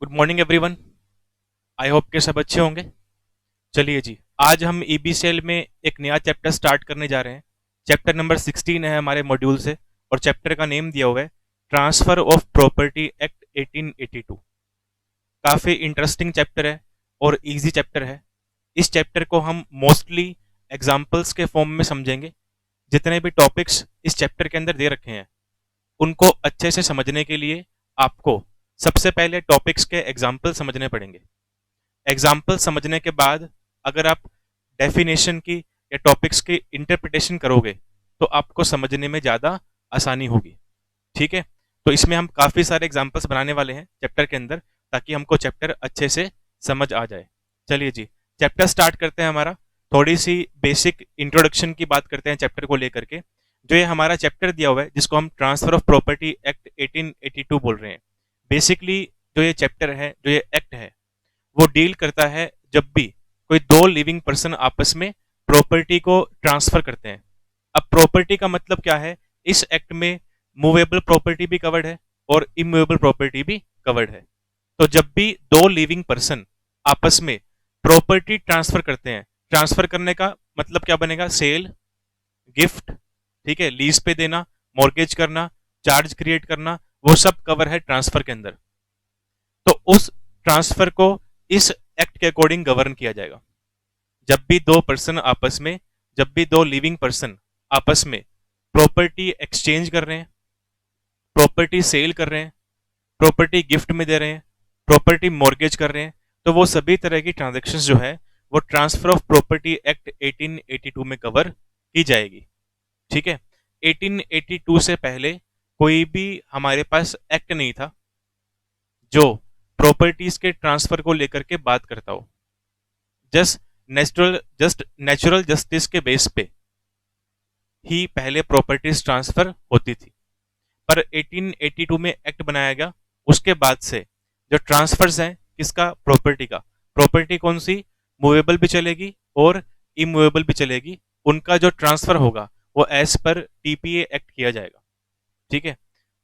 Good morning everyone. I hope के सब अच्छे होंगे। चलिए जी, आज हम ईबीसीएल में एक नया चैप्टर स्टार्ट करने जा रहे हैं। चैप्टर नंबर 16 है हमारे मॉड्यूल से, और चैप्टर का नेम दिया हुआ है ट्रांसफर ऑफ प्रॉपर्टी एक्ट 1882। काफ़ी इंटरेस्टिंग चैप्टर है और इजी चैप्टर है। इस चैप्टर को हम मोस्टली एग्जाम्पल्स के फॉर्म में समझेंगे। जितने भी टॉपिक्स इस चैप्टर के अंदर दे रखे हैं उनको अच्छे से समझने के लिए आपको सबसे पहले टॉपिक्स के एग्जाम्पल समझने पड़ेंगे। एग्जाम्पल समझने के बाद अगर आप डेफिनेशन की या टॉपिक्स की इंटरप्रिटेशन करोगे तो आपको समझने में ज़्यादा आसानी होगी। ठीक है, तो इसमें हम काफ़ी सारे एग्जाम्पल्स बनाने वाले हैं चैप्टर के अंदर, ताकि हमको चैप्टर अच्छे से समझ आ जाए। चलिए जी, चैप्टर स्टार्ट करते हैं हमारा। थोड़ी सी बेसिक इंट्रोडक्शन की बात करते हैं चैप्टर को लेकर के। जो ये हमारा चैप्टर दिया हुआ है जिसको हम ट्रांसफर ऑफ प्रॉपर्टी एक्ट 1882 बोल रहे हैं, बेसिकली जो ये चैप्टर है, जो ये एक्ट है, वो डील करता है जब भी कोई दो लिविंग पर्सन आपस में प्रॉपर्टी को ट्रांसफर करते हैं। अब प्रॉपर्टी का मतलब क्या है? इस एक्ट में मूवेबल प्रॉपर्टी भी कवर्ड है और इमूवेबल प्रॉपर्टी भी कवर्ड है। तो जब भी दो लिविंग पर्सन आपस में प्रॉपर्टी ट्रांसफर करते हैं, ट्रांसफर करने का मतलब क्या बनेगा? सेल, गिफ्ट, ठीक है, लीज पे देना, मॉर्गेज करना, चार्ज क्रिएट करना, वो सब कवर है ट्रांसफर के अंदर। तो उस ट्रांसफर को इस एक्ट के अकॉर्डिंग गवर्न किया जाएगा। जब भी दो पर्सन आपस में, जब भी दो लिविंग पर्सन आपस में प्रॉपर्टी एक्सचेंज कर रहे हैं, प्रॉपर्टी सेल कर रहे हैं, प्रॉपर्टी गिफ्ट में दे रहे हैं, प्रॉपर्टी मॉर्गेज कर रहे हैं, तो वो सभी तरह की ट्रांजेक्शन्स जो है वो ट्रांसफर ऑफ प्रॉपर्टी एक्ट 1882 में कवर की जाएगी। ठीक है, 1882 से पहले कोई भी हमारे पास एक्ट नहीं था जो प्रॉपर्टीज के ट्रांसफर को लेकर के बात करता हो। जस्ट नेचुरल जस्टिस के बेस पे ही पहले प्रॉपर्टीज ट्रांसफर होती थी। पर 1882 में एक्ट बनाया गया, उसके बाद से जो ट्रांसफर्स हैं किसका? प्रॉपर्टी का। प्रॉपर्टी कौन सी? मूवेबल भी चलेगी और इमूवेबल भी चलेगी। उनका जो ट्रांसफर होगा वो एज पर टीपीए एक्ट किया जाएगा। ठीक है,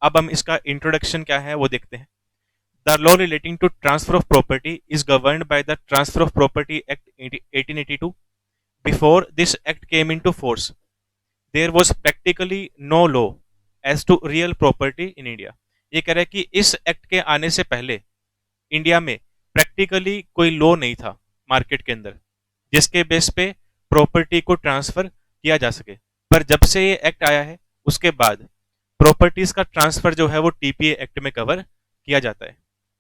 अब हम इसका इंट्रोडक्शन क्या है वो देखते हैं। The law relating to transfer of property is governed by the Transfer of Property Act 1882. Before this act came into force, there was practically no law as to real property in India. ये कह रहा है कि इस act के आने से पहले इंडिया में प्रैक्टिकली कोई लॉ नहीं था मार्केट के अंदर जिसके बेस पे प्रॉपर्टी को ट्रांसफर किया जा सके। पर जब से ये एक्ट आया है उसके बाद प्रॉपर्टीज का ट्रांसफर जो है वो टीपीए एक्ट में कवर किया जाता है।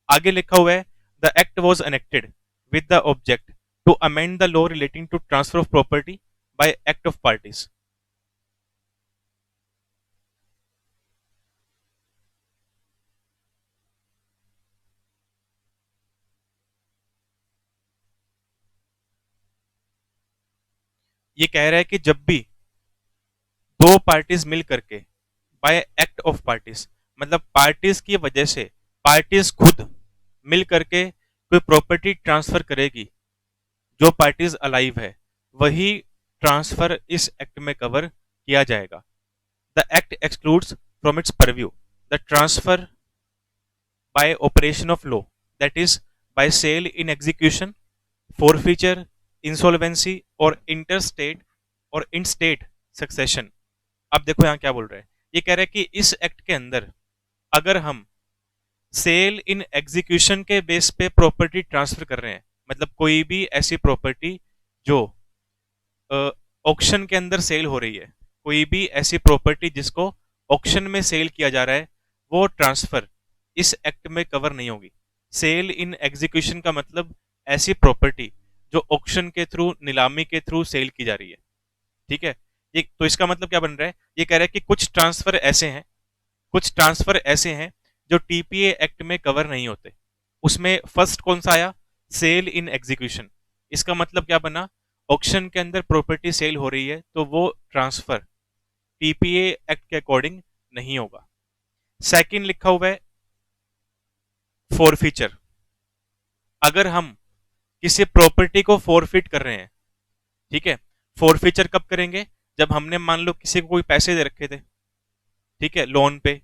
आगे लिखा हुआ है, the act was enacted with the object to amend the law relating to transfer of property by act of parties. ये कह रहा है कि जब भी दो पार्टीज मिल करके, बाय एक्ट ऑफ पार्टीज मतलब पार्टीज की वजह से, पार्टीज खुद मिल करके कोई प्रॉपर्टी ट्रांसफर करेगी, जो पार्टीज अलाइव है वही ट्रांसफर इस एक्ट में कवर किया जाएगा। The act excludes from its purview the transfer by operation of law, that is by sale in execution, forfeiture, insolvency और इंटरस्टेट और इन स्टेट सक्सेशन। अब देखो यहाँ क्या बोल रहे हैं, ये कह रहे हैं कि इस एक्ट के अंदर अगर हम सेल इन एग्जीक्यूशन के बेस पे प्रॉपर्टी ट्रांसफर कर रहे हैं, मतलब कोई भी ऐसी प्रॉपर्टी जो ऑक्शन के अंदर सेल हो रही है, कोई भी ऐसी प्रॉपर्टी जिसको ऑक्शन में सेल किया जा रहा है, वो ट्रांसफर इस एक्ट में कवर नहीं होगी। सेल इन एग्जीक्यूशन का मतलब ऐसी प्रॉपर्टी जो ऑक्शन के थ्रू, नीलामी के थ्रू सेल की जा रही है। ठीक है, ये तो इसका मतलब क्या बन रहा है? ये कह रहा है कि कुछ ट्रांसफर ऐसे हैं, कुछ ट्रांसफर ऐसे हैं जो टीपीए एक्ट में कवर नहीं होते। उसमें फर्स्ट कौन सा आया? Sale in execution. इसका मतलब क्या बना? ऑक्शन के अंदर प्रॉपर्टी सेल हो रही है तो वो ट्रांसफर टीपीए एक्ट के अकॉर्डिंग नहीं होगा। सेकंड लिखा हुआ है फॉरफीचर। अगर हम किसी प्रॉपर्टी को फॉरफिट कर रहे हैं, ठीक है, फॉरफीचर कब करेंगे? जब हमने मान लो किसी को कोई पैसे दे रखे थे, ठीक है, लोन पे,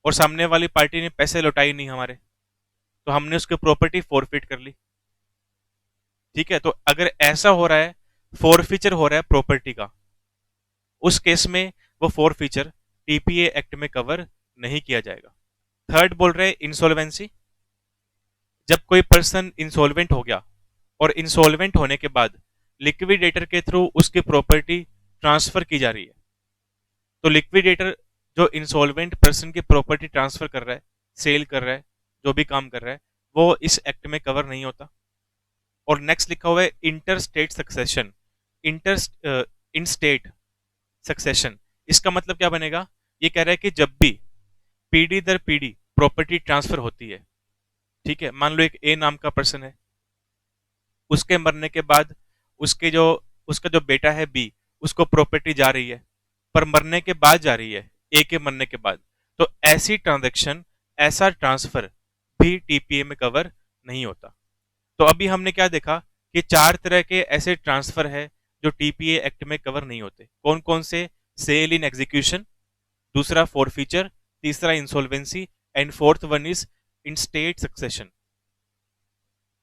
और सामने वाली पार्टी ने पैसे लौटाई नहीं हमारे, तो हमने उसकी प्रॉपर्टी फॉरफिट कर ली। ठीक है, तो अगर ऐसा हो रहा है, फॉरफीचर हो रहा है प्रॉपर्टी का, उस केस में वो फॉरफीचर टीपीए एक्ट में कवर नहीं किया जाएगा। थर्ड बोल रहे हैं इंसॉल्वेंसी। जब कोई पर्सन इंसॉल्वेंट हो गया और इंसॉल्वेंट होने के बाद लिक्विडेटर के थ्रू उसकी प्रॉपर्टी ट्रांसफर की जा रही है, तो लिक्विडेटर जो इंसॉल्वेंट पर्सन की प्रॉपर्टी ट्रांसफर कर रहा है, सेल कर रहा है, जो भी काम कर रहा है, वो इस एक्ट में कवर नहीं होता। और नेक्स्ट लिखा हुआ है इंटर स्टेट सक्सेशन। इंटर इन स्टेट सक्सेशन, इसका मतलब क्या बनेगा? ये कह रहा है कि जब भी पीढ़ी दर पीढ़ी प्रॉपर्टी ट्रांसफर होती है, ठीक है, मान लो एक ए नाम का पर्सन है, उसके मरने के बाद उसके जो उसका जो बेटा है बी, उसको प्रॉपर्टी जा रही है, पर मरने के बाद जा रही है, ए के मरने के बाद, तो ऐसी ट्रांजैक्शन, ऐसा ट्रांसफर भी टीपीए में कवर नहीं होता। तो अभी हमने क्या देखा कि चार तरह के ऐसे ट्रांसफर है जो टीपीए एक्ट में कवर नहीं होते। कौन कौन से? सेल इन एग्जीक्यूशन, दूसरा फॉरफीचर, तीसरा insolvency, and fourth one is in state succession.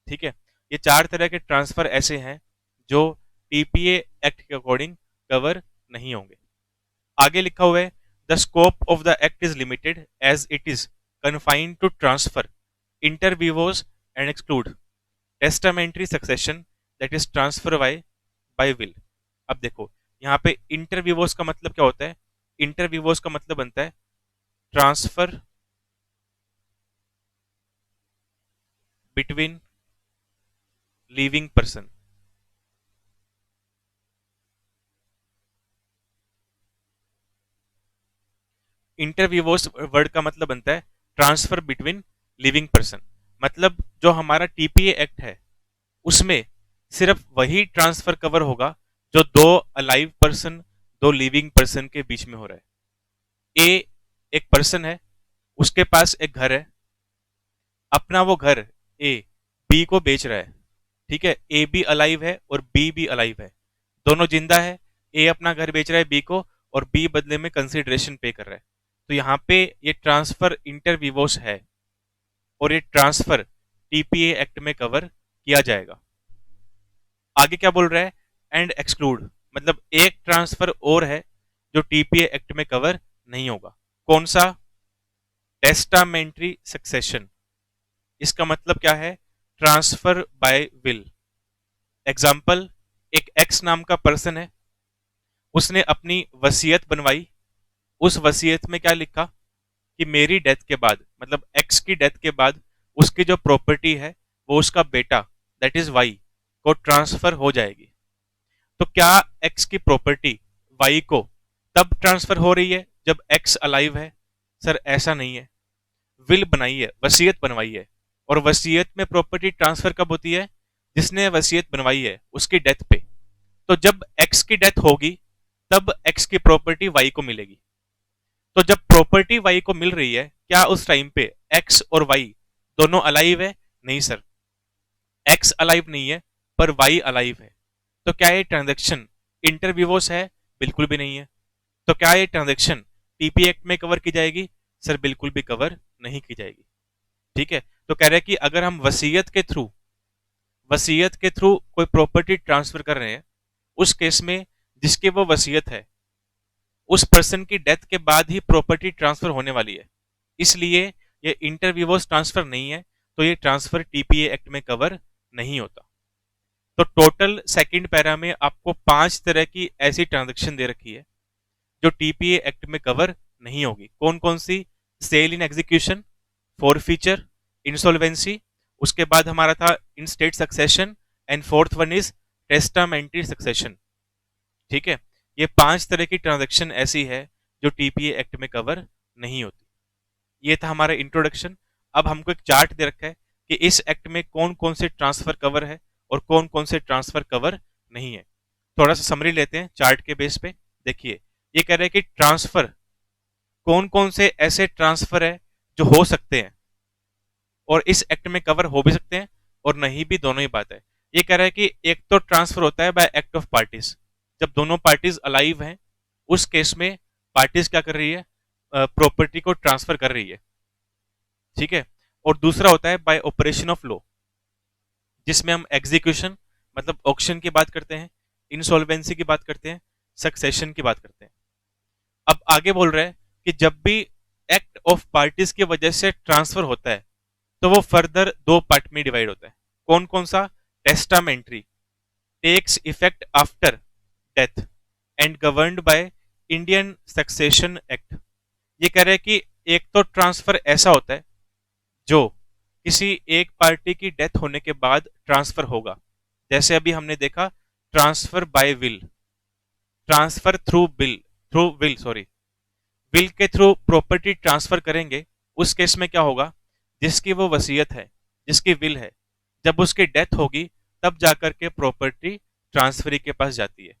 ठीक है, ये चार तरह के ट्रांसफर ऐसे हैं जो टीपीए एक्ट के अकॉर्डिंग कवर नहीं होंगे। आगे लिखा हुआ है the scope of the act is limited as it is confined to transfer inter vivos and exclude testamentary succession that is transfer by will. अब देखो यहाँ पे इंटर विवोज का मतलब क्या होता है? इंटर विवोज का मतलब बनता है transfer between living person. Inter vivos word का मतलब बनता है ट्रांसफर बिटवीन लिविंग पर्सन। मतलब जो हमारा टीपीए एक्ट है उसमें सिर्फ वही ट्रांसफर कवर होगा जो दो अलाइव पर्सन, दो लिविंग पर्सन के बीच में हो रहा है। ए एक पर्सन है, उसके पास एक घर है, अपना वो घर ए बी को बेच रहा है। ठीक है, ए भी अलाइव है और बी भी अलाइव है, दोनों जिंदा है। ए अपना घर बेच रहा है बी को और बी बदले में कंसिडरेशन पे कर रहा है। तो यहाँ पे ये ट्रांसफर इंटर विवोस है और ये ट्रांसफर टीपीए एक्ट में कवर किया जाएगा। आगे क्या बोल रहा है? एंड एक्सक्लूड, मतलब एक ट्रांसफर और है जो टीपीए एक्ट में कवर नहीं होगा। कौन सा? Testamentary succession. इसका मतलब क्या है? Transfer by will. एग्जाम्पल, एक एक्स नाम का पर्सन है, उसने अपनी वसीयत बनवाई। उस वसीयत में क्या लिखा कि मेरी डेथ के बाद, मतलब एक्स की डेथ के बाद, उसकी जो प्रॉपर्टी है वो उसका बेटा दैट इज वाई को ट्रांसफर हो जाएगी। तो क्या एक्स की प्रॉपर्टी वाई को तब ट्रांसफर हो रही है जब एक्स अलाइव है? सर ऐसा नहीं है। विल बनाई है, वसीयत बनवाई है, और वसीयत में प्रॉपर्टी ट्रांसफर कब होती है? जिसने वसीयत बनवाई है उसकी डेथ पे। तो जब एक्स की डेथ होगी तब एक्स की प्रॉपर्टी वाई को मिलेगी। तो जब प्रॉपर्टी वाई को मिल रही है, क्या उस टाइम पे एक्स और वाई दोनों अलाइव है? नहीं सर, एक्स अलाइव नहीं है पर वाई अलाइव है। तो क्या ये ट्रांजैक्शन इंटरव्यूवोस है? बिल्कुल भी नहीं है। तो क्या ये ट्रांजैक्शन टीपी एक्ट में कवर की जाएगी? सर बिल्कुल भी कवर नहीं की जाएगी। ठीक है, तो कह रहे हैं कि अगर हम वसीयत के थ्रू कोई प्रॉपर्टी ट्रांसफर कर रहे हैं, उस केस में जिसकी वो वसीयत है उस पर्सन की डेथ के बाद ही प्रॉपर्टी ट्रांसफर होने वाली है, इसलिए ये इंटरव्यूवर्स ट्रांसफर नहीं है, तो ये ट्रांसफर टीपीए एक्ट में कवर नहीं होता। तो टोटल सेकंड पैरा में आपको 5 तरह की ऐसी ट्रांजैक्शन दे रखी है जो टीपीए एक्ट में कवर नहीं होगी। कौन कौन सी? Sale in execution, forfeiture, insolvency, उसके बाद हमारा था intestate succession, and fourth one is testamentary succession. ठीक है, ये 5 तरह की ट्रांजैक्शन ऐसी है जो टीपीए एक्ट में कवर नहीं होती। ये था हमारा इंट्रोडक्शन। अब हमको एक चार्ट दे रखा है कि इस एक्ट में कौन कौन से ट्रांसफर कवर है और कौन कौन से ट्रांसफर कवर नहीं है। थोड़ा सा समरी लेते हैं चार्ट के बेस पे। देखिए, ये कह रहे हैं कि ट्रांसफर, कौन कौन से ऐसे ट्रांसफर है जो हो सकते हैं और इस एक्ट में कवर हो भी सकते हैं और नहीं भी, दोनों ही बात है। ये कह रहा है कि एक तो ट्रांसफर होता है बाय एक्ट ऑफ पार्टीज, जब दोनों पार्टीज अलाइव हैं, उस केस में पार्टीज क्या कर रही है? प्रॉपर्टी को ट्रांसफर कर रही है। ठीक है, और दूसरा होता है बाय ऑपरेशन ऑफ लॉ, जिसमें हम एग्जीक्यूशन मतलब ऑक्शन की बात करते हैं, इंसॉल्वेंसी की बात करते हैं, सक्सेशन की बात करते हैं। अब आगे बोल रहे हैं कि जब भी एक्ट ऑफ पार्टीज की वजह से ट्रांसफर होता है तो वो फर्दर दो पार्ट में डिवाइड होता है। कौन कौन सा? Testamentary takes effect after death and governed by Indian Succession Act. ये कह रहे हैं कि एक तो ट्रांसफर ऐसा होता है जो किसी एक पार्टी की डेथ होने के बाद ट्रांसफर होगा, जैसे अभी हमने देखा transfer by will, transfer through will sorry, will के थ्रू प्रॉपर्टी ट्रांसफर करेंगे। उस केस में क्या होगा? जिसकी वो वसीयत है, जिसकी विल है, जब उसकी डेथ होगी तब जाकर के प्रॉपर्टी ट्रांसफरी के पास जाती है।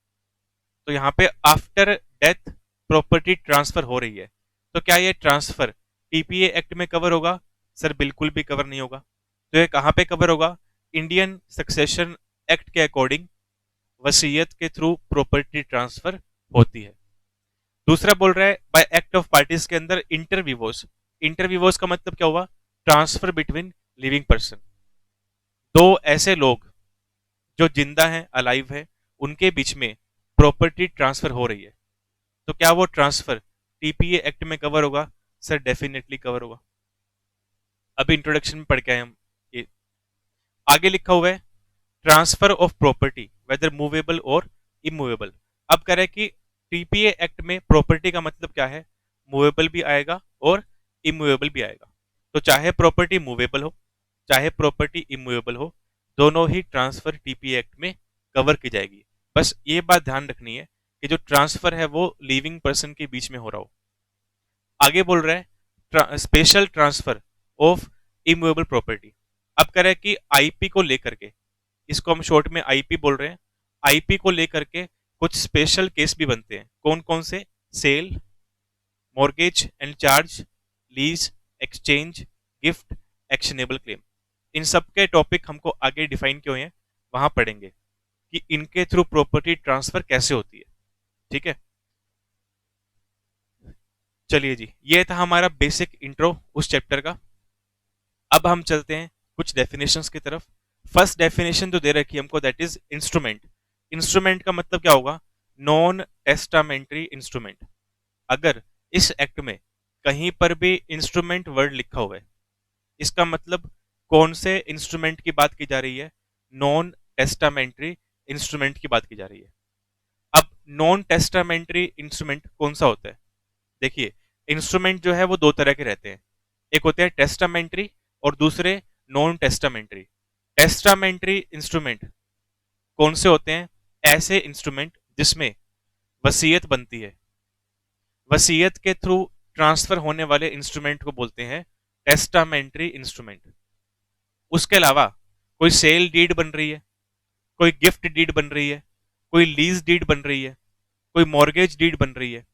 तो यहाँ पे आफ्टर डेथ प्रॉपर्टी ट्रांसफर हो रही है, तो क्या ये ट्रांसफर टीपीए एक्ट में कवर होगा? सर बिल्कुल भी कवर नहीं होगा। तो ये कहाँ पे कवर होगा? इंडियन सक्सेशन एक्ट के अकॉर्डिंग वसीयत के थ्रू प्रॉपर्टी ट्रांसफर होती है। दूसरा बोल रहा है बाय एक्ट ऑफ पार्टीज के अंदर इंटरविवोस। इंटरविवोस का मतलब क्या हुआ? ट्रांसफर बिटवीन लिविंग पर्सन, दो ऐसे लोग जो जिंदा हैं, अलाइव है, उनके बीच में प्रॉपर्टी ट्रांसफर हो रही है, तो क्या वो ट्रांसफर टीपीए एक्ट में कवर होगा? सर डेफिनेटली कवर होगा। अभी इंट्रोडक्शन में पढ़ के आए हम। ये आगे लिखा हुआ है transfer of property whether movable और इमूवेबल। अब कह रहे हैं कि टीपीए एक्ट में प्रॉपर्टी का मतलब क्या है? मूवेबल भी आएगा और इमूवेबल भी आएगा। तो चाहे प्रॉपर्टी मूवेबल हो चाहे प्रॉपर्टी इमूवेबल हो, दोनों ही ट्रांसफर टीपीए एक्ट में कवर की जाएगी। बस ये बात ध्यान रखनी है कि जो ट्रांसफर है वो लिविंग पर्सन के बीच में हो रहा हो। आगे बोल रहा है special transfer of immovable property. अब कह रहे हैं कि आईपी को लेकर के, इसको हम शॉर्ट में आईपी बोल रहे हैं, आईपी को लेकर के कुछ स्पेशल केस भी बनते हैं। कौन कौन से? Sale, mortgage and charge, lease, exchange, gift, actionable claim. इन सब के टॉपिक हमको आगे डिफाइन किए हुए हैं, वहां पढ़ेंगे कि इनके थ्रू प्रॉपर्टी ट्रांसफर कैसे होती है। ठीक है, चलिए जी, ये था हमारा बेसिक इंट्रो उस चैप्टर का। अब हम चलते हैं कुछ डेफिनेशंस की तरफ। फर्स्ट डेफिनेशन जो दे रखी है हमको, दैट इज इंस्ट्रूमेंट। इंस्ट्रूमेंट का मतलब क्या होगा? Non testamentary instrument. अगर इस एक्ट में कहीं पर भी इंस्ट्रूमेंट वर्ड लिखा हुआ है, इसका मतलब कौन से इंस्ट्रूमेंट की बात की जा रही है? नॉन टेस्टामेंट्री इंस्ट्रूमेंट की बात की जा रही है। अब नॉन टेस्टामेंट्री इंस्ट्रूमेंट कौन सा होता है? देखिए, इंस्ट्रूमेंट जो है वो दो तरह के रहते हैं, एक होते हैं टेस्टामेंट्री और दूसरे नॉन टेस्टामेंट्री। टेस्टामेंट्री इंस्ट्रूमेंट कौन से होते हैं? ऐसे इंस्ट्रूमेंट जिसमें वसीयत बनती है, वसीयत के थ्रू ट्रांसफर होने वाले इंस्ट्रूमेंट को बोलते हैं टेस्टामेंट्री इंस्ट्रूमेंट। उसके अलावा कोई सेल डीड बन रही है, कोई गिफ्ट डीड बन रही है, कोई लीज डीड बन रही है, कोई मॉर्गेज डीड बन रही है,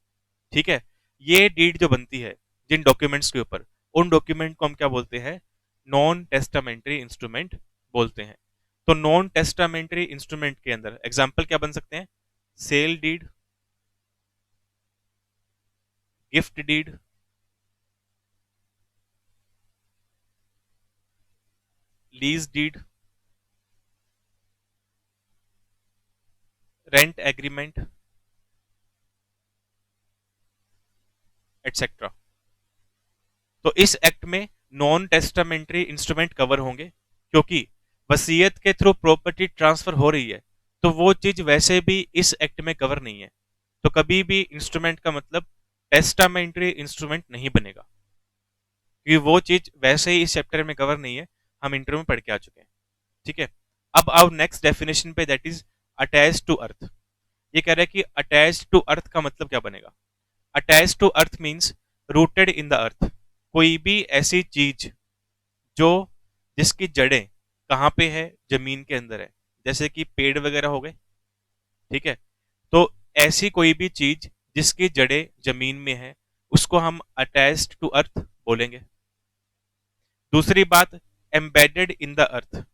ठीक है, ये डीड जो बनती है जिन डॉक्यूमेंट्स के ऊपर, उन डॉक्यूमेंट को हम क्या बोलते हैं? नॉन टेस्टामेंट्री इंस्ट्रूमेंट बोलते हैं। तो नॉन टेस्टामेंट्री इंस्ट्रूमेंट के अंदर एग्जांपल क्या बन सकते हैं? Sale deed, gift deed, lease deed, rent agreement, etcetera. तो इस एक्ट में नॉन टेस्टामेंट्री इंस्ट्रूमेंट कवर होंगे, क्योंकि वसीयत के थ्रू प्रॉपर्टी ट्रांसफर हो रही है, तो वो चीज वैसे भी इस एक्ट में कवर नहीं है। तो कभी भी इंस्ट्रूमेंट का मतलब टेस्टामेंट्री इंस्ट्रूमेंट नहीं बनेगा, क्योंकि वो चीज वैसे ही इस चैप्टर में कवर नहीं है, हम इंटरव्यू में पढ़ के आ चुके हैं। ठीक है, अब आओ नेक्स्ट डेफिनेशन पे, that is attach to earth. ये कह रहा है कि अटैच टू अर्थ का मतलब क्या बनेगा? Attach to earth means rooted in the earth. कोई भी ऐसी चीज जो जिसकी जड़ें कहाँ पे है? जमीन के अंदर है, जैसे कि पेड़ वगैरह हो गए। ठीक है, तो ऐसी कोई भी चीज जिसकी जड़ें जमीन में है, उसको हम अटैच्ड टू अर्थ बोलेंगे। दूसरी बात, एम्बेडेड इन द अर्थ।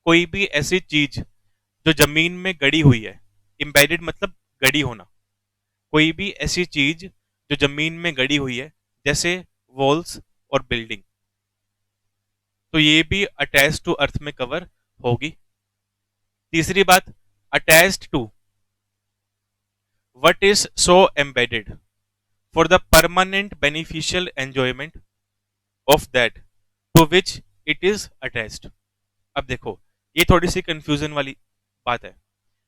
कोई भी ऐसी चीज जो जमीन में गड़ी हुई है, एम्बेडेड मतलब गड़ी होना। कोई भी ऐसी चीज जो जमीन में गड़ी हुई है, जैसे वॉल्स और बिल्डिंग। तो ये भी अटैच टू अर्थ में कवर होगी। तीसरी बात, attached to what is so embedded for the permanent beneficial enjoyment of that to which it is attached. अब देखो, ये थोड़ी सी कंफ्यूजन वाली बात है।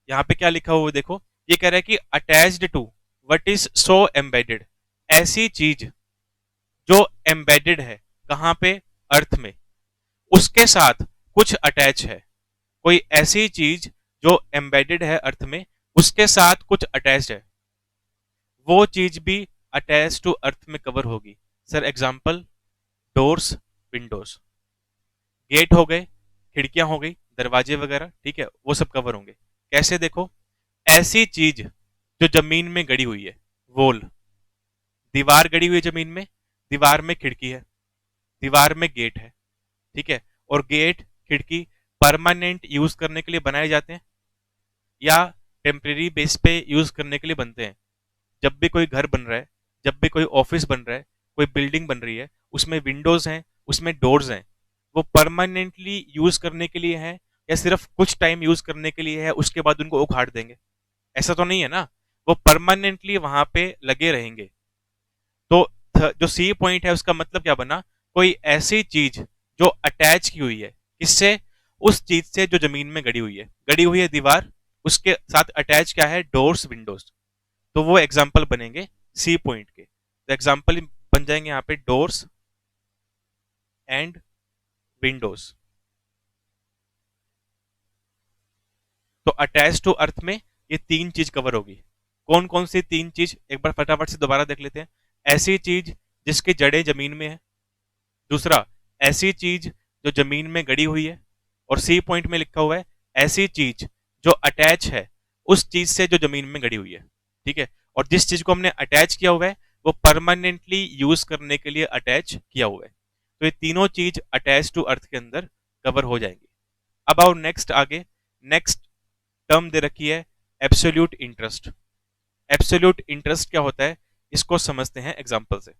यहाँ पे क्या लिखा हुआ है देखो, ये कह रहा है कि attached to what is so embedded, ऐसी चीज जो एम्बेडेड है कहाँ पे, अर्थ में, उसके साथ कुछ अटैच है। कोई ऐसी चीज जो एम्बेडेड है अर्थ में, उसके साथ कुछ अटैच्ड है, वो चीज भी अटैच टू अर्थ में कवर होगी। Sir example, doors, windows, gate हो गए, खिड़कियां हो गई, दरवाजे वगैरह, ठीक है, वो सब कवर होंगे। कैसे देखो, ऐसी चीज जो जमीन में गड़ी हुई है, वॉल, दीवार गड़ी हुई है जमीन में, दीवार में खिड़की है, दीवार में गेट है, ठीक है, और गेट खिड़की परमानेंट यूज करने के लिए बनाए जाते हैं या टेम्परेरी बेस पे यूज करने के लिए बनते हैं। जब भी कोई घर बन रहा है, जब भी कोई ऑफिस बन रहा है, कोई बिल्डिंग बन रही है, उसमें विंडोज हैं, उसमें डोर्स हैं, वो परमानेंटली यूज करने के लिए है या सिर्फ कुछ टाइम यूज करने के लिए है, उसके बाद उनको उखाड़ देंगे? ऐसा तो नहीं है ना, वो परमानेंटली वहां पे लगे रहेंगे। तो जो सी पॉइंट है उसका मतलब क्या बना, कोई ऐसी चीज जो अटैच की हुई है, किससे, उस चीज से जो जमीन में गड़ी हुई है, गड़ी हुई है दीवार, उसके साथ अटैच क्या है, डोर्स, विंडोज। तो वो एग्जाम्पल बनेंगे सी पॉइंट के। तो एग्जाम्पल बन जाएंगे यहाँ पे डोर्स एंड विंडोज। तो अटैच टू अर्थ में ये तीन चीज कवर होगी। कौन कौन सी तीन चीज, एक बार फटाफट से दोबारा देख लेते हैं। ऐसी चीज जिसकी जड़ें जमीन में है, दूसरा ऐसी चीज जो जमीन में गड़ी हुई है, और सी पॉइंट में लिखा हुआ है ऐसी चीज जो अटैच है उस चीज से जो जमीन में गड़ी हुई है, ठीक है, और जिस चीज को हमने अटैच किया हुआ है वो परमानेंटली यूज करने के लिए अटैच किया हुआ है। तो ये तीनों चीज अटैच टू अर्थ के अंदर कवर हो जाएंगी। अब आओ नेक्स्ट आगे, नेक्स्ट टर्म दे रखी है एब्सोल्यूट इंटरेस्ट। एब्सोल्यूट इंटरेस्ट क्या होता है, इसको समझते हैं एग्जांपल से।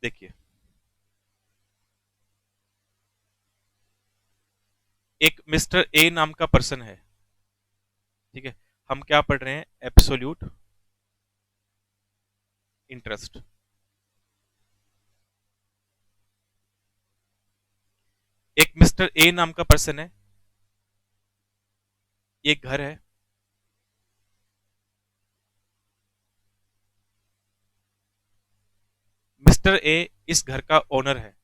देखिए, एक मिस्टर ए नाम का पर्सन है, ठीक है, हम क्या पढ़ रहे हैं, एब्सोल्यूट इंटरेस्ट। एक मिस्टर ए नाम का पर्सन है, एक घर है, मिस्टर ए इस घर का ओनर है।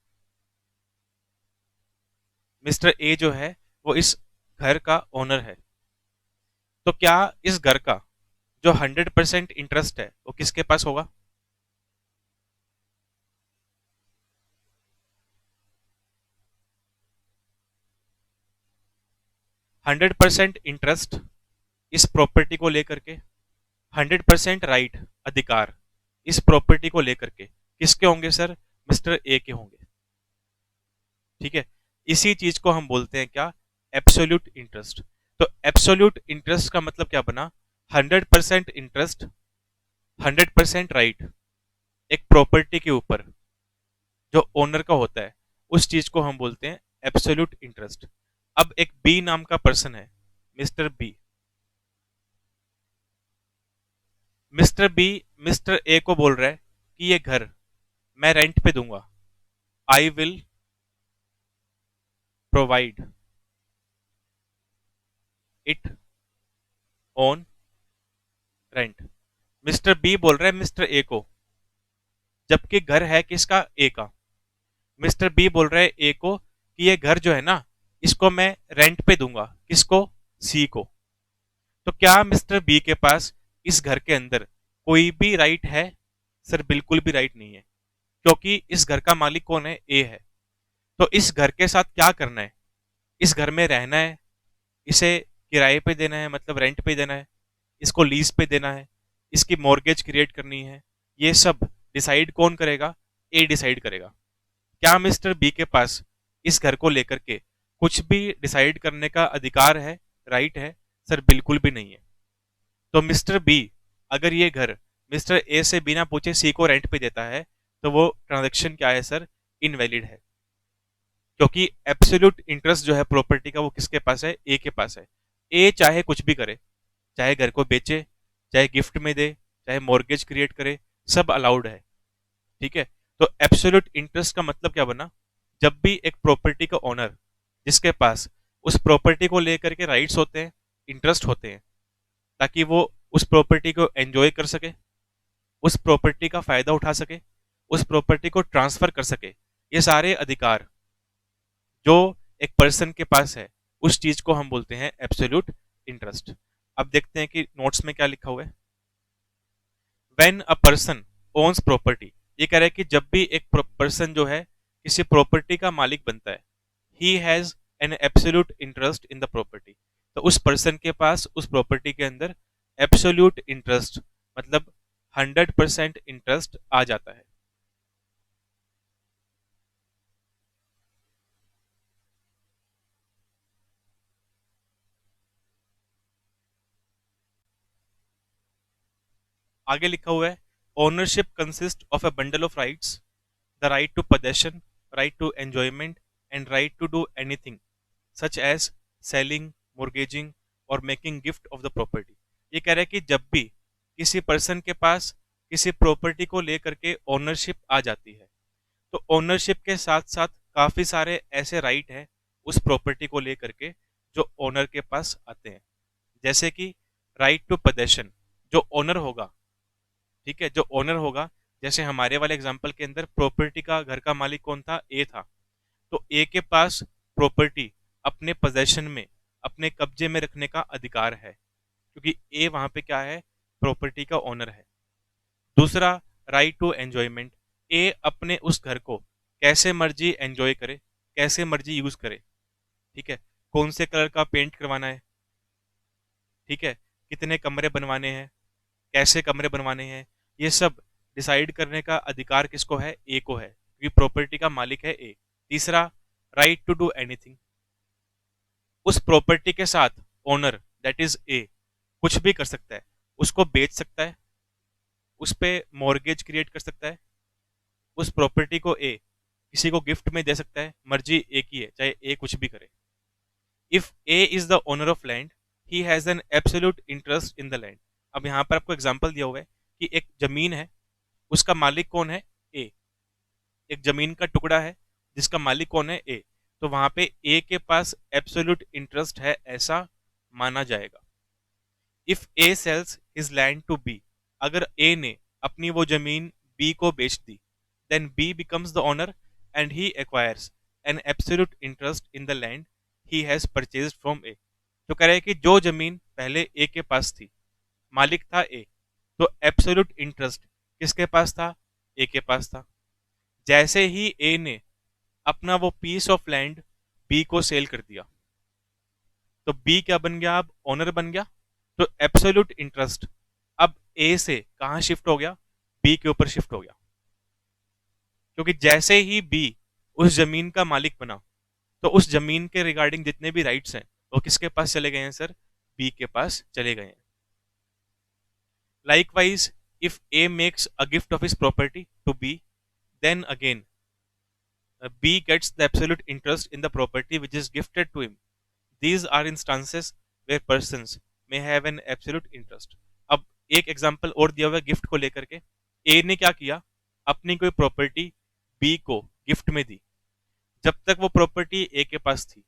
मिस्टर ए जो है वो इस घर का ओनर है। तो क्या इस घर का जो 100% इंटरेस्ट है वो किसके पास होगा? 100% इंटरेस्ट इस प्रॉपर्टी को लेकर के, 100% राइट, अधिकार इस प्रॉपर्टी को लेकर के किसके होंगे सर? मिस्टर ए के होंगे, ठीक है। इसी चीज को हम बोलते हैं क्या? Absolute interest. तो एब्सोल्यूट इंटरेस्ट का मतलब क्या बना? 100% इंटरेस्ट, 100% राइट एक प्रॉपर्टी के ऊपर जो ओनर का होता है, उस चीज को हम बोलते हैं एब्सोल्यूट इंटरेस्ट। अब एक बी नाम का पर्सन है, mister B. Mister B mister A को बोल रहा है कि ये घर मैं रेंट पे दूंगा, I will provide it on rent. Mister B बोल रहा है मिस्टर ए को, जबकि घर है किसका? ए का। मिस्टर बी बोल रहा है ए को कि ये घर जो है ना, इसको मैं रेंट पे दूंगा, किसको? सी को। तो क्या मिस्टर बी के पास इस घर के अंदर कोई भी राइट है? सर बिल्कुल भी राइट नहीं है, क्योंकि इस घर का मालिक कौन है? ए है। तो इस घर के साथ क्या करना है? इस घर में रहना है, इसे किराए पे देना है, मतलब रेंट पे देना है, इसको लीज पे देना है, इसकी मॉर्गेज क्रिएट करनी है, ये सब डिसाइड कौन करेगा? ए डिसाइड करेगा। क्या मिस्टर बी के पास इस घर को लेकर के कुछ भी डिसाइड करने का अधिकार है, राइट है? सर बिल्कुल भी नहीं है। तो मिस्टर बी अगर ये घर मिस्टर ए से बिना पूछे सी को रेंट पे देता है, तो वो ट्रांजैक्शन क्या है सर, इनवैलिड है। क्योंकि एब्सोल्यूट इंटरेस्ट जो है प्रॉपर्टी का वो किसके पास है, ए के पास है। ए चाहे कुछ भी करे, चाहे घर को बेचे, चाहे गिफ्ट में दे, चाहे मॉर्गेज क्रिएट करे, सब अलाउड है। ठीक है। तो एब्सोल्यूट इंटरेस्ट का मतलब क्या बना, जब भी एक प्रॉपर्टी का ओनर जिसके पास उस प्रॉपर्टी को लेकर के राइट्स होते हैं, इंटरेस्ट होते हैं, ताकि वो उस प्रॉपर्टी को एंजॉय कर सके, उस प्रॉपर्टी का फायदा उठा सके, उस प्रॉपर्टी को ट्रांसफर कर सके, ये सारे अधिकार जो एक पर्सन के पास है, उस चीज को हम बोलते हैं एब्सोल्यूट इंटरेस्ट। अब देखते हैं कि नोट्स में क्या लिखा हुआ है। When a person owns property, ये कह रहा है कि जब भी एक पर्सन जो है किसी प्रॉपर्टी का मालिक बनता है, he has an absolute interest in the property, तो उस पर्सन के पास उस प्रॉपर्टी के अंदर एब्सोल्यूट इंटरेस्ट मतलब 100% इंटरेस्ट आ जाता है। आगे लिखा हुआ है, ownership consist of a bundle of rights, the right to possession, right to enjoyment and right to do anything such as selling, mortgaging और making gift of the property. ये कह रहा है कि जब भी किसी पर्सन के पास किसी प्रॉपर्टी को लेकर के ओनरशिप आ जाती है, तो ओनरशिप के साथ साथ काफी सारे ऐसे राइट हैं उस प्रॉपर्टी को लेकर के जो ओनर के पास आते हैं। जैसे कि राइट टू पोजेशन, जो ओनर होगा, ठीक है, जो ओनर होगा, जैसे हमारे वाले एग्जांपल के अंदर प्रॉपर्टी का घर का मालिक कौन था, ए था, तो ए के पास प्रॉपर्टी अपने पोजेशन में, अपने कब्जे में रखने का अधिकार है, क्योंकि ए वहां पे क्या है, प्रॉपर्टी का ओनर है। दूसरा, राइट टू एंजॉयमेंट, ए अपने उस घर को कैसे मर्जी एंजॉय करे, कैसे मर्जी यूज करे। ठीक है, कौन से कलर का पेंट करवाना है, ठीक है, कितने कमरे बनवाने हैं, कैसे कमरे बनवाने हैं, ये सब डिसाइड करने का अधिकार किसको है, ए को है, क्योंकि प्रॉपर्टी का मालिक है ए। तीसरा, राइट टू डू एनीथिंग, उस प्रॉपर्टी के साथ ओनर दैट इज ए कुछ भी कर सकता है, उसको बेच सकता है, उस पे मॉर्गेज क्रिएट कर सकता है, उस प्रॉपर्टी को ए किसी को गिफ्ट में दे सकता है, मर्जी ए की है, चाहे ए कुछ भी करे। If A is the owner of land, he has an absolute interest in the land. अब यहाँ पर आपको एग्जांपल दिया हुआ है कि एक जमीन है, उसका मालिक कौन है, ए। एक जमीन का टुकड़ा है जिसका मालिक कौन है, ए। तो वहां पे ए के पास एब्सोल्यूट इंटरेस्ट है, ऐसा माना जाएगा। If A sells his land to B, अगर ए ने अपनी वो जमीन बी को बेच दी, then B becomes the owner and he acquires an absolute interest in the land he has purchased from A. तो कह रहे हैं कि जो जमीन पहले ए के पास थी, मालिक था ए, तो एब्सोल्यूट इंटरेस्ट किसके पास था, ए के पास था। जैसे ही ए ने अपना वो पीस ऑफ लैंड बी को सेल कर दिया, तो बी क्या बन गया, अब ओनर बन गया। तो एब्सोल्यूट इंटरेस्ट अब ए से कहां शिफ्ट हो गया, बी के ऊपर शिफ्ट हो गया, क्योंकि जैसे ही बी उस जमीन का मालिक बना, तो उस जमीन के रिगार्डिंग जितने भी राइट्स हैं वो किसके पास चले गए हैं सर, बी के पास चले गए हैं। Likewise, if A makes a gift of his property to B, then again B gets the absolute interest in the property which is gifted to him. These are instances where persons may have an absolute interest. अब एक example और दिया हुआ है gift को लेकर के। ए ने क्या किया, अपनी कोई प्रॉपर्टी बी को गिफ्ट में दी। जब तक वो प्रॉपर्टी ए के पास थी,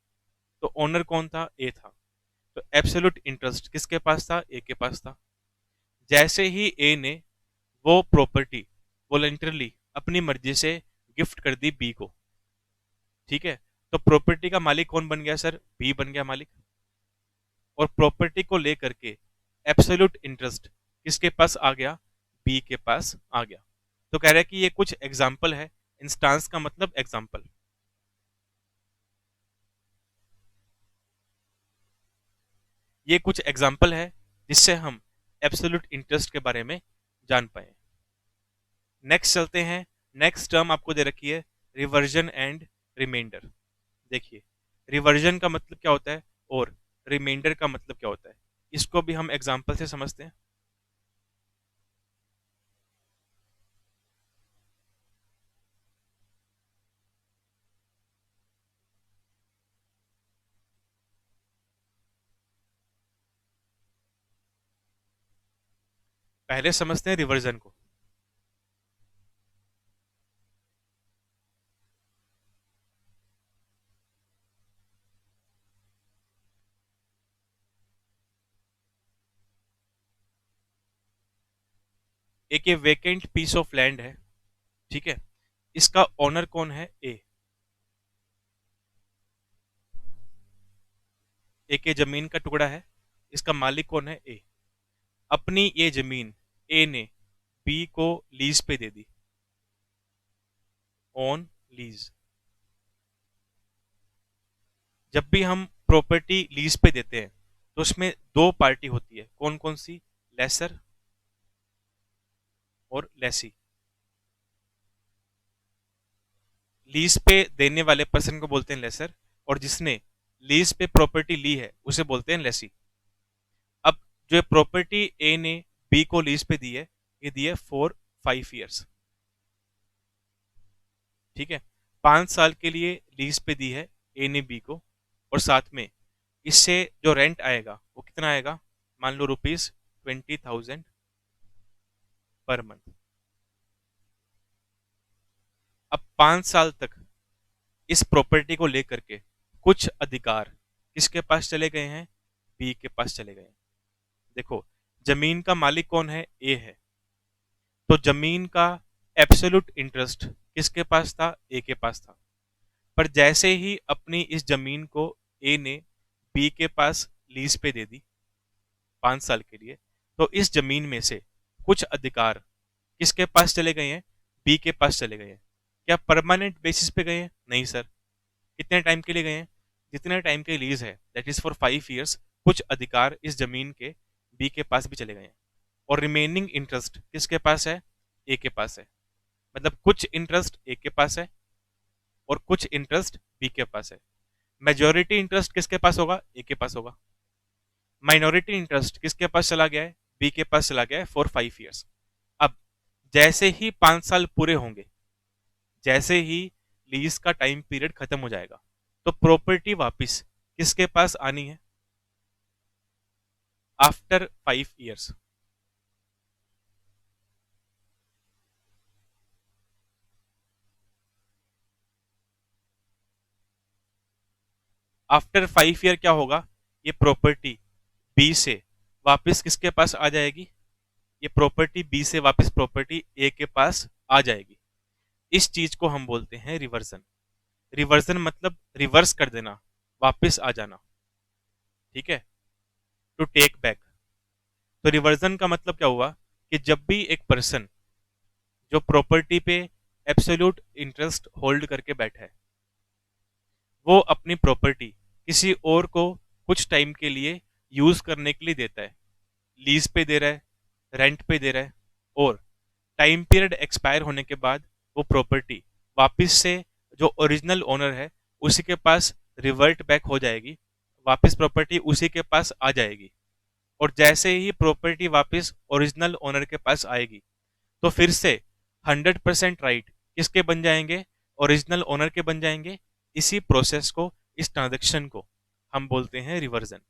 तो ओनर कौन था, ए था, तो एब्सोल्यूट इंटरेस्ट किसके पास था, ए के पास था। जैसे ही ए ने वो प्रॉपर्टी वॉलंटरली अपनी मर्जी से गिफ्ट कर दी बी को, ठीक है, तो प्रॉपर्टी का मालिक कौन बन गया सर, बी बन गया मालिक। और प्रॉपर्टी को लेकर के एब्सोल्यूट इंटरेस्ट किसके पास आ गया, बी के पास आ गया। तो कह रहा है कि ये कुछ एग्जाम्पल है, इंस्टांस का मतलब एग्जाम्पल। ये कुछ एग्जाम्पल है जिससे हम एब्सोल्यूट इंटरेस्ट के बारे में जान पाए। नेक्स्ट चलते हैं। नेक्स्ट टर्म आपको दे रखी है रिवर्जन एंड रिमाइंडर। देखिए, रिवर्जन का मतलब क्या होता है और रिमाइंडर का मतलब क्या होता है, इसको भी हम एग्जाम्पल से समझते हैं। पहले समझते हैं रिवर्जन को। एक ये वेकेंट पीस ऑफ लैंड है, ठीक है। इसका ओनर कौन है? ए। एक ये जमीन का टुकड़ा है, इसका मालिक कौन है? ए। अपनी ये जमीन ए ने बी को लीज पे दे दी, ऑन लीज। जब भी हम प्रॉपर्टी लीज पे देते हैं तो उसमें दो पार्टी होती है, कौन कौन सी? लेसर और लेसी। लीज पे देने वाले पर्सन को बोलते हैं लेसर, और जिसने लीज पे प्रॉपर्टी ली है उसे बोलते हैं लेसी। अब जो प्रॉपर्टी ए ने बी को लीज पे दी है, ये दी है फॉर 5 ईयर्स, ठीक है। 5 साल के लिए लीज पे दी है ए ने बी को, और साथ में इससे जो रेंट आएगा वो कितना आएगा? मान लो ₹20,000 पर मंथ। अब 5 साल तक इस प्रॉपर्टी को लेकर के कुछ अधिकार किसके पास चले गए हैं? बी के पास चले गए हैं। देखो, जमीन का मालिक कौन है? ए है। तो जमीन का एब्सोल्यूट इंटरेस्ट किसके पास था? ए के पास था। पर जैसे ही अपनी इस जमीन को ए ने बी के पास लीज पे दे दी 5 साल के लिए, तो इस जमीन में से कुछ अधिकार किसके पास चले गए हैं? बी के पास चले गए हैं। क्या परमानेंट बेसिस पे गए हैं? नहीं सर। कितने टाइम के लिए गए हैं? जितने टाइम के लीज है, दैट इज फॉर 5 ईयर्स, कुछ अधिकार इस जमीन के बी के पास भी चले गए हैं। और रिमेनिंग इंटरेस्ट किसके पास है? ए के पास है। मतलब कुछ इंटरेस्ट ए के पास है और कुछ इंटरेस्ट बी के पास है। मेजोरिटी इंटरेस्ट किसके पास होगा? ए के पास होगा। माइनॉरिटी इंटरेस्ट किसके पास चला गया है? बी के पास चला गया है फॉर 5 ईयर्स। अब जैसे ही 5 साल पूरे होंगे, जैसे ही लीज का टाइम पीरियड खत्म हो जाएगा, तो प्रॉपर्टी वापस किसके पास आनी है? After 5 years. आफ्टर 5 ईयर क्या होगा? ये प्रॉपर्टी बी से वापस किसके पास आ जाएगी? ये प्रॉपर्टी बी से वापस प्रॉपर्टी ए के पास आ जाएगी। इस चीज को हम बोलते हैं रिवर्जन। रिवर्जन मतलब रिवर्स कर देना, वापस आ जाना, ठीक है, टू टेक बैक। तो रिवर्जन का मतलब क्या हुआ कि जब भी एक पर्सन जो प्रॉपर्टी पे एब्सोल्यूट इंटरेस्ट होल्ड करके बैठा है, वो अपनी प्रॉपर्टी किसी और को कुछ टाइम के लिए यूज करने के लिए देता है, लीज पे दे रहा है, रेंट पे दे रहा है, और टाइम पीरियड एक्सपायर होने के बाद वो प्रॉपर्टी वापस से जो ओरिजिनल ओनर है उसी के पास रिवर्ट बैक हो जाएगी, वापस प्रॉपर्टी उसी के पास आ जाएगी। और जैसे ही प्रॉपर्टी वापस ओरिजिनल ओनर के पास आएगी, तो फिर से 100% राइट किसके बन जाएंगे? ओरिजिनल ओनर के बन जाएंगे। इसी प्रोसेस को, इस ट्रांजेक्शन को हम बोलते हैं रिवर्जन,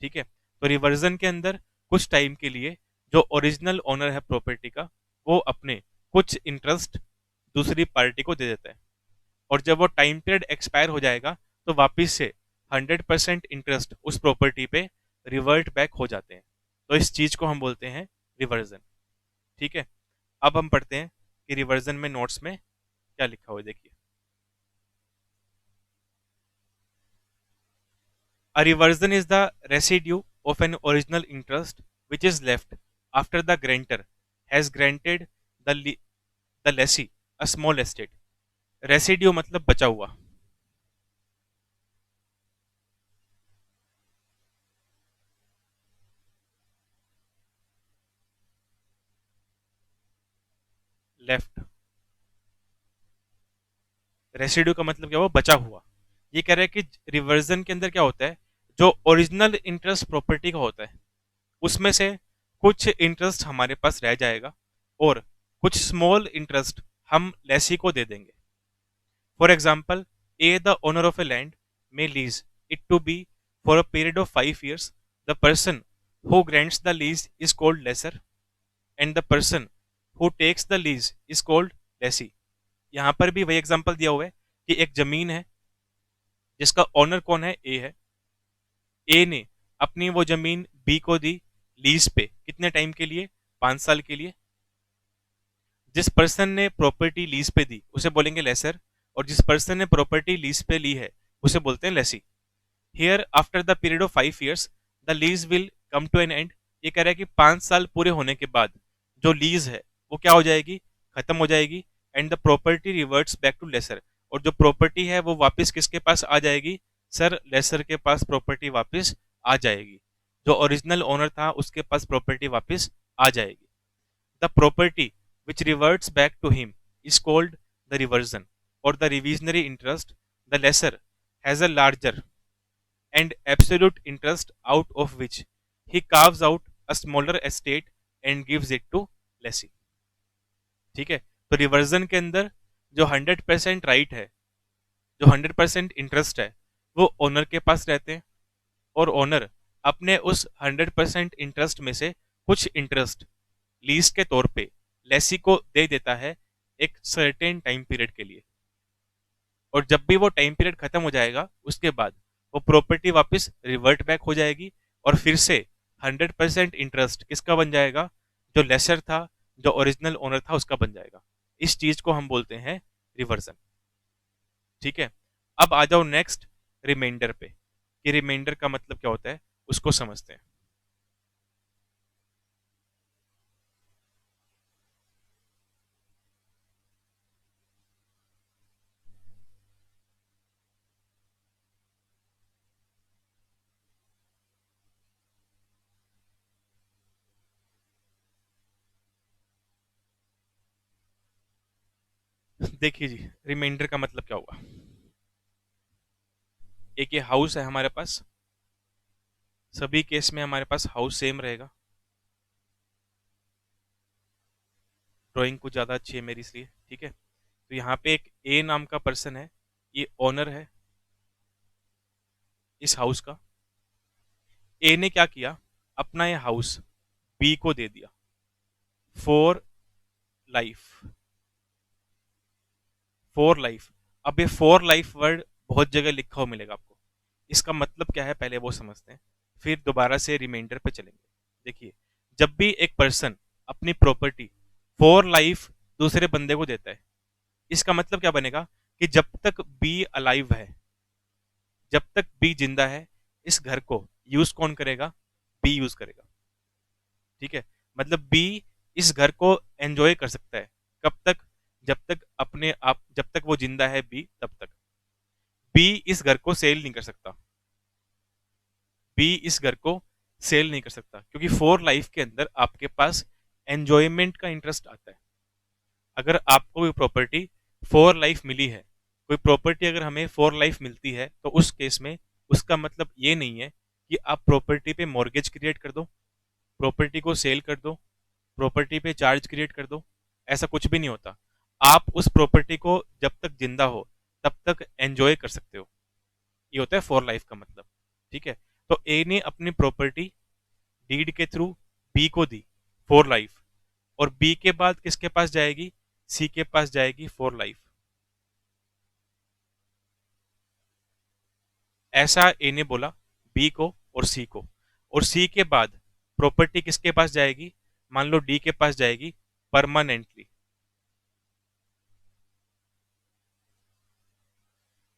ठीक है। तो रिवर्जन के अंदर कुछ टाइम के लिए जो ओरिजिनल ओनर है प्रॉपर्टी का, वो अपने कुछ इंटरेस्ट दूसरी पार्टी को दे देता है, और जब वो टाइम पीरियड एक्सपायर हो जाएगा तो वापिस से 100% इंटरेस्ट उस प्रॉपर्टी पे रिवर्ट बैक हो जाते हैं। तो इस चीज को हम बोलते हैं रिवर्जन, ठीक है। अब हम पढ़ते हैं कि रिवर्जन में नोट्स में क्या लिखा हुआ है, देखिए। A reversion is the residue of an original interest which is left after the grantor has granted the lessee a small estate. Residue मतलब बचा हुआ, लेफ्ट। रेसिड्यू का मतलब क्या हुआ? बचा हुआ। ये कह रहा है कि रिवर्जन के अंदर क्या होता है, जो ओरिजिनल इंटरेस्ट प्रॉपर्टी का होता है उसमें से कुछ इंटरेस्ट हमारे पास रह जाएगा, और कुछ स्मॉल इंटरेस्ट हम लेसी को दे देंगे। For example, A the owner of a land may lease it to be for a period of 5 years. The person who grants the lease is called lessor. And the person who takes the lease is called lessee. यहाँ पर भी वही example दिया हुआ है कि एक जमीन है जिसका ओनर कौन है, ए है। ए ने अपनी वो जमीन बी को दी लीज पे, कितने टाइम के लिए, 5 साल के लिए। जिस पर्सन ने प्रॉपर्टी लीज पे दी उसे बोलेंगे लेसर, और जिस पर्सन ने प्रॉपर्टी लीज पे ली है उसे बोलते हैं lessee. Here after the period of 5 years the lease will come to an end. ये कह रहा है कि 5 साल पूरे होने के बाद जो लीज है वो क्या हो जाएगी, खत्म हो जाएगी। And the property reverts back to lessor, और जो प्रॉपर्टी है वो वापस किसके पास आ जाएगी, सर लेसर के पास प्रॉपर्टी वापस आ जाएगी। जो ओरिजिनल ओनर था उसके पास प्रॉपर्टी वापस आ जाएगी। The property which reverts back to him is called the reversion or the revisionary interest. The lessor has a larger and absolute interest out of which he carves out a smaller estate and gives it to lessee। ठीक है, तो reversion के अंदर जो 100% right है, जो 100% interest है, वो ओनर के पास रहते हैं, और ओनर अपने उस 100% इंटरेस्ट में से कुछ इंटरेस्ट लीज के तौर पे लेसी को दे देता है एक सर्टेन टाइम पीरियड के लिए। और जब भी वो टाइम पीरियड खत्म हो जाएगा उसके बाद वो प्रॉपर्टी वापस रिवर्ट बैक हो जाएगी, और फिर से 100% इंटरेस्ट किसका बन जाएगा, जो लेसर था, जो ओरिजिनल ओनर था उसका बन जाएगा। इस चीज को हम बोलते हैं रिवर्जन। ठीक है, अब आ जाओ नेक्स्ट रिमाइंडर पे, कि रिमाइंडर का मतलब क्या होता है उसको समझते हैं। देखिए जी, रिमाइंडर का मतलब क्या हुआ। एक ये हाउस है हमारे पास, सभी केस में हमारे पास हाउस सेम रहेगा। ड्राइंग कुछ ज़्यादा अच्छी है मेरी इसलिए, ठीक है। तो यहाँ पे एक ए नाम का पर्सन है, ये ओनर है इस हाउस का। ए ने क्या किया, अपना ये हाउस बी को दे दिया फॉर लाइफ, फॉर लाइफ। अब ये फॉर लाइफ वर्ड बहुत जगह लिखा हुआ मिलेगा आपको, इसका मतलब क्या है पहले वो समझते हैं, फिर दोबारा से रिमाइंडर पे चलेंगे। देखिए, जब भी एक पर्सन अपनी प्रॉपर्टी फॉर लाइफ दूसरे बंदे को देता है, इसका मतलब क्या बनेगा कि जब तक बी अलाइव है, जब तक बी जिंदा है, इस घर को यूज कौन करेगा, बी यूज करेगा। ठीक है, मतलब बी इस घर को एंजॉय कर सकता है, कब तक, जब तक अपने आप, जब तक वो जिंदा है बी, तब तक। बी इस घर को सेल नहीं कर सकता, बी इस घर को सेल नहीं कर सकता, क्योंकि फॉर लाइफ के अंदर आपके पास एंजॉयमेंट का इंटरेस्ट आता है। अगर आपको कोई प्रॉपर्टी फॉर लाइफ मिली है, कोई प्रॉपर्टी अगर हमें फॉर लाइफ मिलती है, तो उस केस में उसका मतलब ये नहीं है कि आप प्रॉपर्टी पे मॉर्गेज क्रिएट कर दो, प्रॉपर्टी को सेल कर दो, प्रॉपर्टी पे चार्ज क्रिएट कर दो, ऐसा कुछ भी नहीं होता। आप उस प्रॉपर्टी को जब तक जिंदा हो तब तक एंजॉय कर सकते हो, ये होता है फॉर लाइफ का मतलब। ठीक है, तो ए ने अपनी प्रॉपर्टी डीड के थ्रू बी को दी फॉर लाइफ, और बी के बाद किसके पास जाएगी, सी के पास जाएगी फॉर लाइफ। ऐसा ए ने बोला बी को और सी को, और सी के बाद प्रॉपर्टी किसके पास जाएगी, मान लो डी के पास जाएगी परमानेंटली।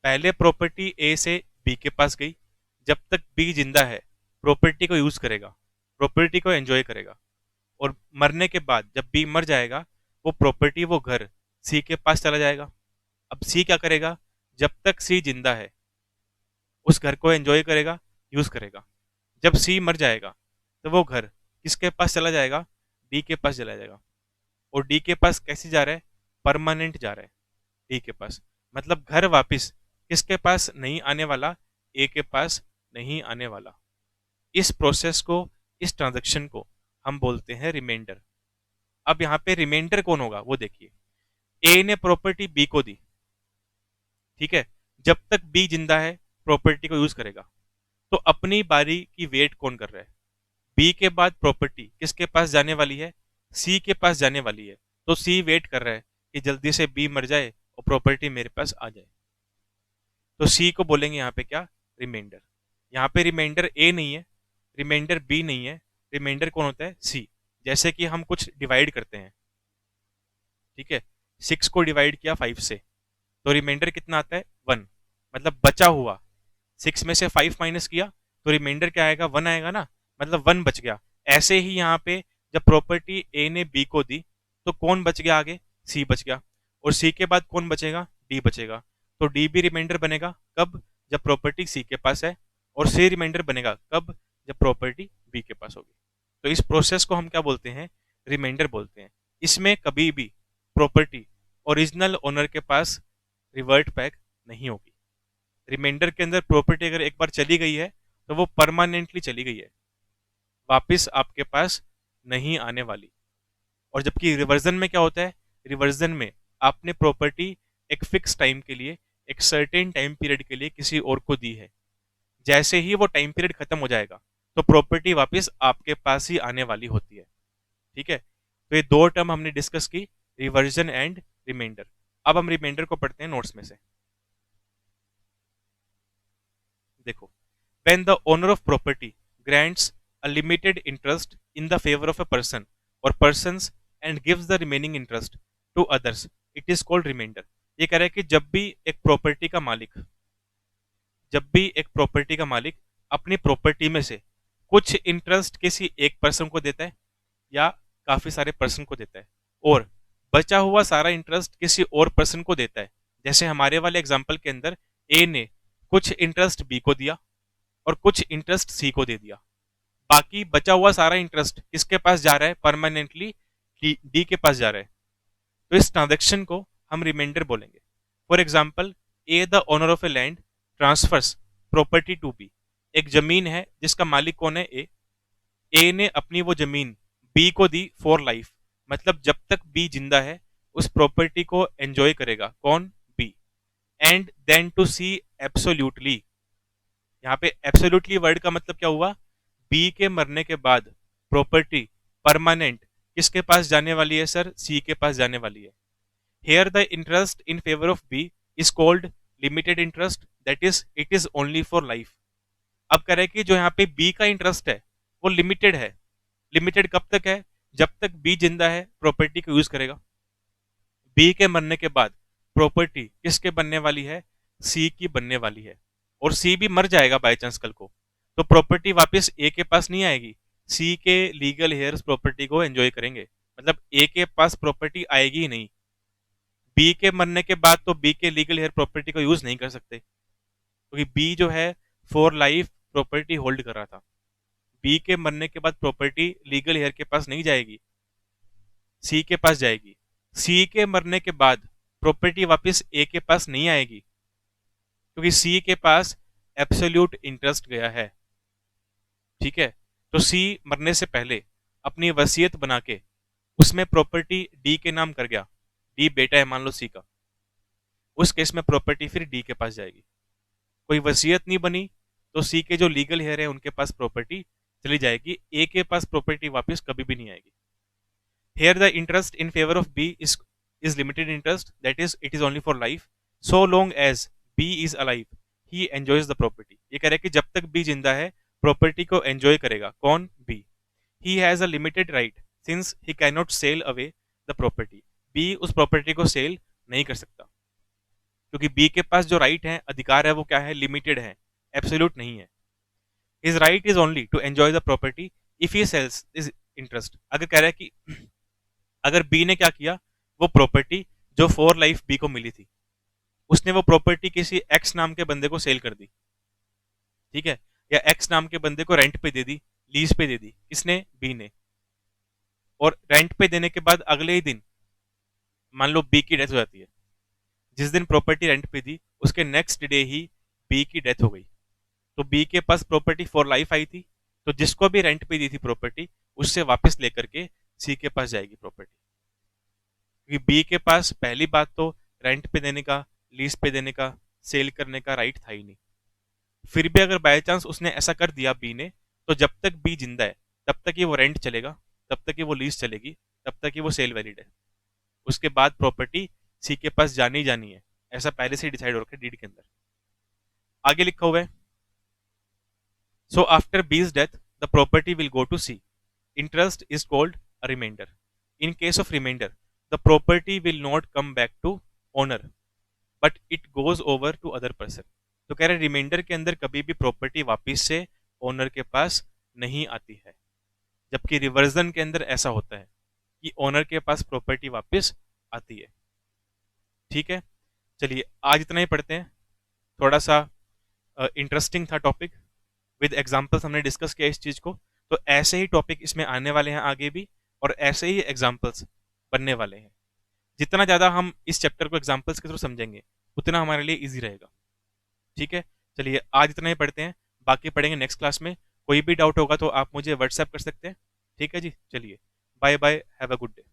पहले प्रॉपर्टी ए से बी के पास गई, जब तक बी जिंदा है प्रॉपर्टी को यूज करेगा, प्रॉपर्टी को एंजॉय करेगा, और मरने के बाद जब बी मर जाएगा वो प्रॉपर्टी, वो घर सी के पास चला जाएगा। अब सी क्या करेगा, जब तक सी जिंदा है उस घर को एंजॉय करेगा, यूज करेगा। जब सी मर जाएगा तो वो घर किसके पास चला जाएगा, डी के पास चला जाएगा। और डी के पास कैसे जा रहा है, परमानेंट जा रहा है डी के पास, मतलब घर वापस किसके पास नहीं आने वाला, ए के पास नहीं आने वाला। इस प्रोसेस को, इस ट्रांजैक्शन को हम बोलते हैं रिमाइंडर। अब यहाँ पे रिमाइंडर कौन होगा वो देखिए, ए ने प्रॉपर्टी बी को दी, ठीक है, जब तक बी जिंदा है प्रॉपर्टी को यूज करेगा। तो अपनी बारी की वेट कौन कर रहा है, बी के बाद प्रॉपर्टी किसके पास जाने वाली है, सी के पास जाने वाली है, तो सी वेट कर रहा है कि जल्दी से बी मर जाए और प्रॉपर्टी मेरे पास आ जाए। तो सी को बोलेंगे यहाँ पे क्या, रिमाइंडर। यहाँ पे रिमाइंडर ए नहीं है, रिमाइंडर बी नहीं है, रिमाइंडर कौन होता है, सी। जैसे कि हम कुछ डिवाइड करते हैं, ठीक है, 6 को डिवाइड किया 5 से, तो रिमाइंडर कितना आता है, 1। मतलब बचा हुआ, 6 में से 5 माइनस किया तो रिमाइंडर क्या आएगा, 1 आएगा ना, मतलब 1 बच गया। ऐसे ही यहाँ पे जब प्रॉपर्टी ए ने बी को दी तो कौन बच गया आगे, सी बच गया। और सी के बाद कौन बचेगा, डी बचेगा। तो डी भी रिमाइंडर बनेगा कब, जब प्रॉपर्टी सी के पास है, और सी रिमाइंडर बनेगा कब, जब प्रॉपर्टी बी के पास होगी। तो इस प्रोसेस को हम क्या बोलते हैं, रिमाइंडर बोलते हैं। इसमें कभी भी प्रॉपर्टी ओरिजिनल ओनर के पास रिवर्ट बैक नहीं होगी। रिमाइंडर के अंदर प्रॉपर्टी अगर एक बार चली गई है तो वो परमानेंटली चली गई है, वापस आपके पास नहीं आने वाली। और जबकि रिवर्जन में क्या होता है, रिवर्जन में आपने प्रॉपर्टी एक फिक्स टाइम के लिए, एक सर्टेन टाइम पीरियड के लिए किसी और को दी है, जैसे ही वो टाइम पीरियड खत्म हो जाएगा तो प्रॉपर्टी वापस आपके पास ही आने वाली होती है। ठीक है, तो ये दो टर्म हमने डिस्कस की, रिवर्जन एंड रिमाइंडर। अब हम रिमाइंडर को पढ़ते हैं नोट्स में से। देखो, when the owner of property grants a limited interest in the favor of a person or persons and gives the remaining interest to others, it is called remainder। ये कह रहा है कि जब भी एक प्रॉपर्टी का मालिक अपनी प्रॉपर्टी में से कुछ इंटरेस्ट किसी एक पर्सन को देता है या काफी सारे पर्सन को देता है, और बचा हुआ सारा इंटरेस्ट किसी और पर्सन को देता है, जैसे हमारे वाले एग्जांपल के अंदर ए ने कुछ इंटरेस्ट बी को दिया और कुछ इंटरेस्ट सी को दे दिया, बाकी बचा हुआ सारा इंटरेस्ट किसके पास जा रहा है, परमानेंटली डी के पास जा रहा है। तो इस ट्रांजेक्शन को हम रिमाइंडर बोलेंगे। For example, A the owner of a land transfers property to B. एक जमीन है जिसका मालिक कौन है, ए ने अपनी वो जमीन बी को दी फॉर लाइफ, मतलब जब तक बी जिंदा है उस प्रॉपर्टी को एंजॉय करेगा, कौन, B. And then to C absolutely, यहाँ पे एब्सोल्युटली वर्ड का मतलब क्या हुआ, बी के मरने के बाद प्रॉपर्टी परमानेंट किसके पास जाने वाली है सर, सी के पास जाने वाली है। Here the interest in favour of B is called limited interest, that is it is only for life. अब कह रहे हैं कि जो यहाँ पे बी का इंटरेस्ट है वो लिमिटेड है। लिमिटेड कब तक है, जब तक बी जिंदा है प्रॉपर्टी को यूज करेगा। बी के मरने के बाद प्रॉपर्टी किसके बनने वाली है, सी की बनने वाली है। और सी भी मर जाएगा बाय चांस कल को, तो प्रॉपर्टी वापस ए के पास नहीं आएगी, सी के लीगल हेयर्स प्रॉपर्टी को एंजॉय करेंगे। मतलब ए के पास प्रॉपर्टी आएगी ही नहीं। बी के मरने के बाद तो बी के लीगल हेयर प्रॉपर्टी को यूज नहीं कर सकते, क्योंकि बी जो है फॉर लाइफ प्रॉपर्टी होल्ड कर रहा था। बी के मरने के बाद प्रॉपर्टी लीगल हेयर के पास नहीं जाएगी, सी के पास जाएगी। सी के मरने के बाद प्रॉपर्टी वापस ए के पास नहीं आएगी, क्योंकि सी के पास एब्सोल्यूट इंटरेस्ट गया है। ठीक है, तो सी मरने से पहले अपनी वसीयत बना के उसमें प्रॉपर्टी डी के नाम कर गया, डी बेटा है मान लो सी का, उस केस में प्रॉपर्टी फिर डी के पास जाएगी। कोई वसीयत नहीं बनी तो सी के जो लीगल हेयर है उनके पास प्रॉपर्टी चली जाएगी, ए के पास प्रॉपर्टी वापस कभी भी नहीं आएगी। Here the interest in favour of B is limited interest, that is it is only for life, so long as B is alive he enjoys the property. ये कह रहा है कि जब तक बी जिंदा है प्रॉपर्टी को एंजॉय करेगा, कौन, B. He has a limited right since he can not sell away the property. B उस प्रॉपर्टी को सेल नहीं कर सकता, क्योंकि बी के पास जो राइट है, अधिकार है, वो क्या है, लिमिटेड है, एब्सोल्यूट नहीं है। His right is only to enjoy the property if he sells is interest. अगर कह रहा है कि अगर बी ने क्या किया, वो प्रॉपर्टी जो फॉर लाइफ बी को मिली थी, उसने वो प्रॉपर्टी किसी एक्स नाम के बंदे को सेल कर दी, ठीक है, या एक्स नाम के बंदे को रेंट पे दे दी, लीज पे दे दी, किसने, बी ने। और रेंट पे देने के बाद अगले ही दिन मान लो बी की डेथ हो जाती है, जिस दिन प्रॉपर्टी रेंट पे दी उसके नेक्स्ट डे ही बी की डेथ हो गई, तो बी के पास प्रॉपर्टी फॉर लाइफ आई थी, तो जिसको भी रेंट पे दी थी प्रॉपर्टी उससे वापस लेकर के सी के पास जाएगी प्रॉपर्टी, क्योंकि बी के पास पहली बात तो रेंट पे देने का, लीज पे देने का, सेल करने का राइट था ही नहीं। फिर भी अगर बाय चांस उसने ऐसा कर दिया बी ने, तो जब तक बी जिंदा है तब तक ही वो रेंट चलेगा, तब तक ही वो लीज चलेगी, तब तक ही वो सेल वैलिड है। उसके बाद प्रॉपर्टी सी के पास जानी ही जानी है, ऐसा पहले से डिसाइड हो रखा है डीड के अंदर। आगे लिखा हुआ है, so after B's death the property will go to C, interest is called a reminder. In case of reminder the property will not come back to owner but it goes over to other person. तो कह रहे reminder के अंदर कभी भी property वापिस से owner के पास नहीं आती है, जबकि रिवर्जन के अंदर ऐसा होता है कि ओनर के पास प्रॉपर्टी वापस आती है। ठीक है, चलिए आज इतना ही पढ़ते हैं। थोड़ा सा इंटरेस्टिंग था टॉपिक, विद एग्जांपल्स हमने डिस्कस किया इस चीज़ को। तो ऐसे ही टॉपिक इसमें आने वाले हैं आगे भी, और ऐसे ही एग्जांपल्स बनने वाले हैं। जितना ज़्यादा हम इस चैप्टर को एग्जांपल्स के थ्रू समझेंगे उतना हमारे लिए ईजी रहेगा। ठीक है, चलिए आज इतना ही पढ़ते हैं, बाकी पढ़ेंगे नेक्स्ट क्लास में। कोई भी डाउट होगा तो आप मुझे व्हाट्सएप कर सकते हैं। ठीक है जी, चलिए bye bye, have a good day.